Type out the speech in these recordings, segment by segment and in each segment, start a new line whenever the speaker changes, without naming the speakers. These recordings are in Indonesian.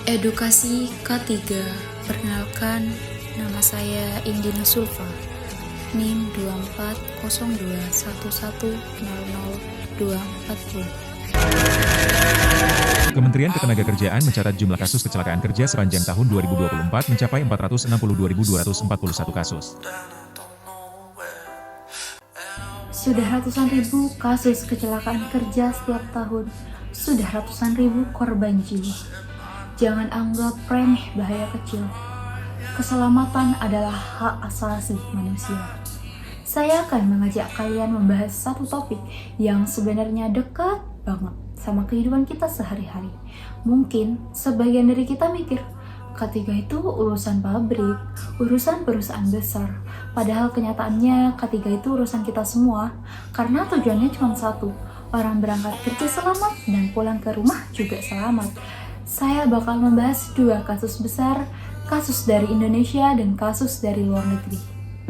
Edukasi K3. Perkenalkan, nama saya Indina Sulfa, NIM 240211000240.
Kementerian Ketenagakerjaan mencatat jumlah kasus kecelakaan kerja sepanjang tahun 2024 mencapai 462.241 kasus.
Sudah ratusan ribu kasus kecelakaan kerja setiap tahun, sudah ratusan ribu korban jiwa. Jangan anggap remeh bahaya kecil. Keselamatan adalah hak asasi manusia. Saya akan mengajak kalian membahas satu topik yang sebenarnya dekat banget sama kehidupan kita sehari-hari. Mungkin sebagian dari kita mikir, K3 itu urusan pabrik, urusan perusahaan besar. Padahal kenyataannya K3 itu urusan kita semua, karena tujuannya cuma satu, orang berangkat kerja selamat dan pulang ke rumah juga selamat. Saya bakal membahas dua kasus besar, kasus dari Indonesia dan kasus dari luar negeri.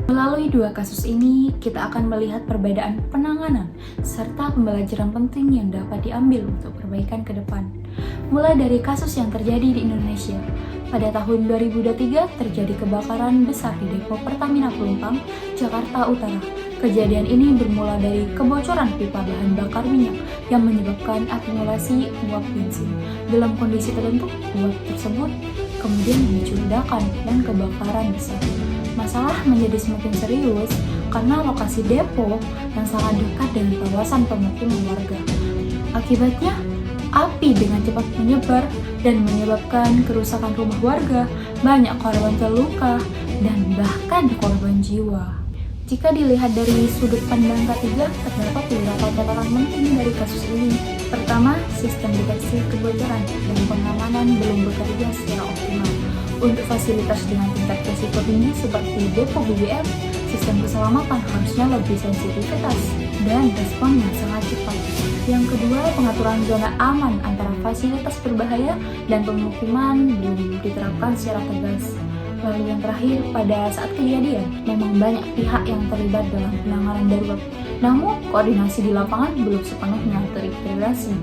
Melalui dua kasus ini, kita akan melihat perbedaan penanganan serta pembelajaran penting yang dapat diambil untuk perbaikan ke depan. Mulai dari kasus yang terjadi di Indonesia. Pada tahun 2023 terjadi kebakaran besar di depo Pertamina Pelumpang, Jakarta Utara. Kejadian ini bermula dari kebocoran pipa bahan bakar minyak yang menyebabkan akumulasi uap bensin. Dalam kondisi tertentu, uap tersebut kemudian memicu ledakan dan kebakaran besar. Masalah menjadi semakin serius karena lokasi depo yang sangat dekat dengan kawasan pemukiman warga. Akibatnya, api dengan cepat menyebar dan menyebabkan kerusakan rumah warga, banyak korban terluka, dan bahkan korban jiwa. Jika dilihat dari sudut pandang K3, terdapat beberapa catatan penting dari kasus ini. Pertama, sistem deteksi kebocoran dan pengamanan belum bekerja secara optimal. Untuk fasilitas dengan tingkat risiko tinggi seperti depo BBM, sistem keselamatan harusnya lebih sensitivitas dan respon yang sangat cepat. Yang kedua, pengaturan zona aman antara fasilitas berbahaya dan pemukiman belum diterapkan secara tegas. Lalu yang terakhir, pada saat kejadian, memang banyak pihak yang terlibat dalam penanganan darurat. Namun, koordinasi di lapangan belum sepenuhnya terintegrasi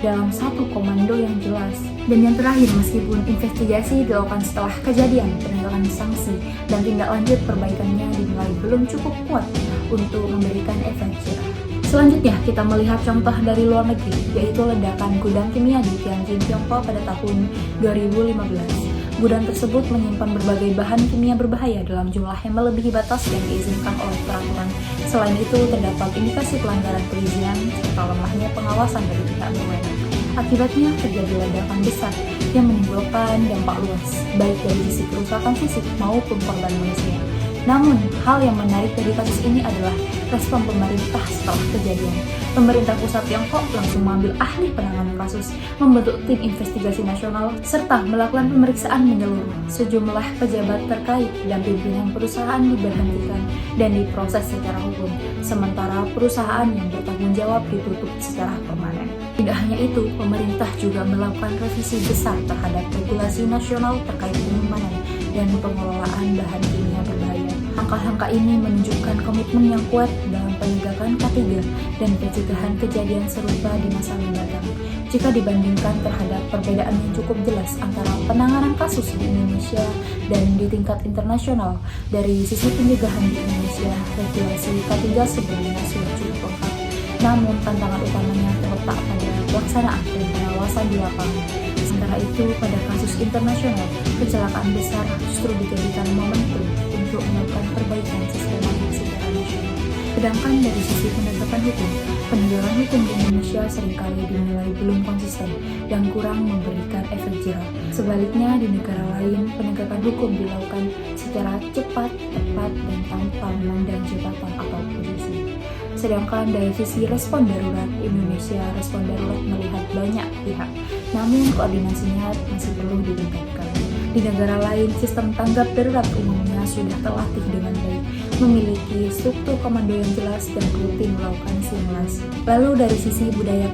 dalam satu komando yang jelas. Dan yang terakhir, meskipun investigasi dilakukan setelah kejadian, penegakan sanksi dan tindak lanjut perbaikannya dinilai belum cukup kuat untuk memberikan efek jerah. Selanjutnya, kita melihat contoh dari luar negeri, yaitu ledakan gudang kimia di Tianjin, Tiongkok pada tahun 2015. Gudang tersebut menyimpan berbagai bahan kimia berbahaya dalam jumlah yang melebihi batas yang diizinkan oleh peraturan. Selain itu, terdapat indikasi pelanggaran perizinan serta lemahnya pengawasan dari pihak berwenang. Akibatnya, terjadi ledakan besar yang menimbulkan dampak luas, baik dari sisi kerusakan fisik maupun korban manusia. Namun, hal yang menarik dari kasus ini adalah respon pemerintah setelah kejadian. Pemerintah pusat Tiongkok langsung mengambil ahli penanganan kasus, membentuk tim investigasi nasional, serta melakukan pemeriksaan menyeluruh. Sejumlah pejabat terkait dan pimpinan perusahaan diberhentikan dan diproses secara hukum, sementara perusahaan yang bertanggung jawab ditutup secara permanen. Tidak hanya itu, pemerintah juga melakukan revisi besar terhadap regulasi nasional terkait penyimpanan dan pengelolaan bahan kimia berbahaya. Langkah-langkah ini menunjukkan komitmen yang kuat dalam penegakan K3 dan pencegahan kejadian serupa di masa mendatang. Jika dibandingkan terhadap perbedaan yang cukup jelas antara penanganan kasus di Indonesia dan di tingkat internasional, dari sisi pencegahan di Indonesia, regulasi K3 sebenarnya sudah cukup lengkap. Namun, tantangan utamanya terletak pada pelaksanaan dan pengawasan di lapangan. Sementara itu, pada kasus internasional, kecelakaan besar justru dijadikan momentum untuk melakukan perbaikan sistematik secara nasional. Sedangkan dari sisi penegakan hukum di Indonesia seringkali dinilai belum konsisten dan kurang memberikan efek jerah. Sebaliknya, di negara lain, penegakan hukum dilakukan secara cepat, tepat, dan tanpa memandang jabatan atau posisi. Sedangkan dari sisi respon darurat, Indonesia respon darurat melihat banyak pihak, namun koordinasinya masih perlu ditingkatkan. Di negara lain, sistem tanggap darurat umumnya sudah terlatih dengan baik, memiliki struktur komando yang jelas dan rutin melakukan simulasi. Lalu dari sisi budaya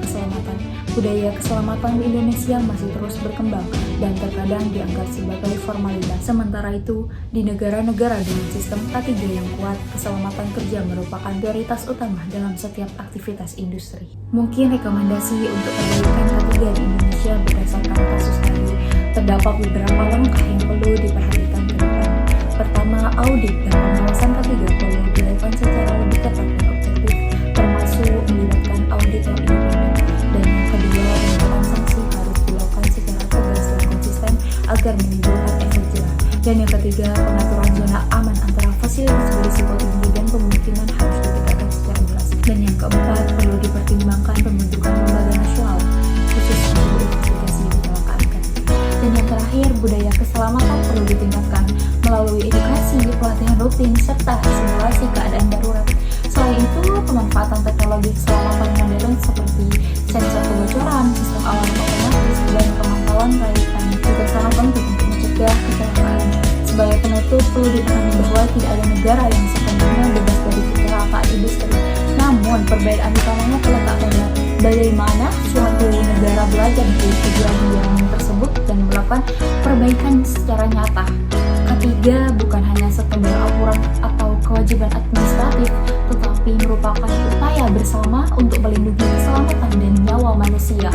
keselamatan di Indonesia masih terus berkembang dan terkadang dianggap sebagai formalitas. Sementara itu, di negara-negara dengan sistem K3 yang kuat, keselamatan kerja merupakan prioritas utama dalam setiap aktivitas industri. Mungkin rekomendasi untuk perbaikan K3 di Indonesia berdasarkan kasus tadi terdapat beberapa langkah yang perlu diperhatikan ke depan. Pertama, audit dan pengawasan ketiga perlu dilakukan secara lebih ketat dan objektif, termasuk melibatkan audit yang independen. Dan yang kedua, penerapan sanksi harus dilakukan secara tegas dan konsisten agar menimbulkan efek jerah. Dan yang ketiga, pengaturan zona aman antara fasilitas berisiko tinggi dan pemukiman harus ditegakkan secara jelas. Dan yang keempat, perlu dipertimbangkan pembentukan lembaga nasional khusus untuk investigasi kecelakaan kerja. Dan yang terakhir, budaya keselamatan perlu ditingkatkan melalui edukasi, pelatihan rutin, serta simulasi keadaan darurat. Selain itu, pemanfaatan teknologi keselamatan modern seperti sensor kebocoran, sistem alarm otomatis, dan pemantauan rayuan juga sangat penting untuk mencegah kecelakaan. Sebagai penutup, perlu dipahami bahwa tidak ada negara yang sepenuhnya bebas dari kecelakaan industri. Namun, perbedaan utamanya terletak pada bagaimana suatu negara belajar dari kejadian tersebut dan melakukan perbaikan secara nyata. Ketiga, bukan hanya sekedar aturan atau kewajiban administratif, tetapi merupakan upaya bersama untuk melindungi keselamatan dan nyawa manusia.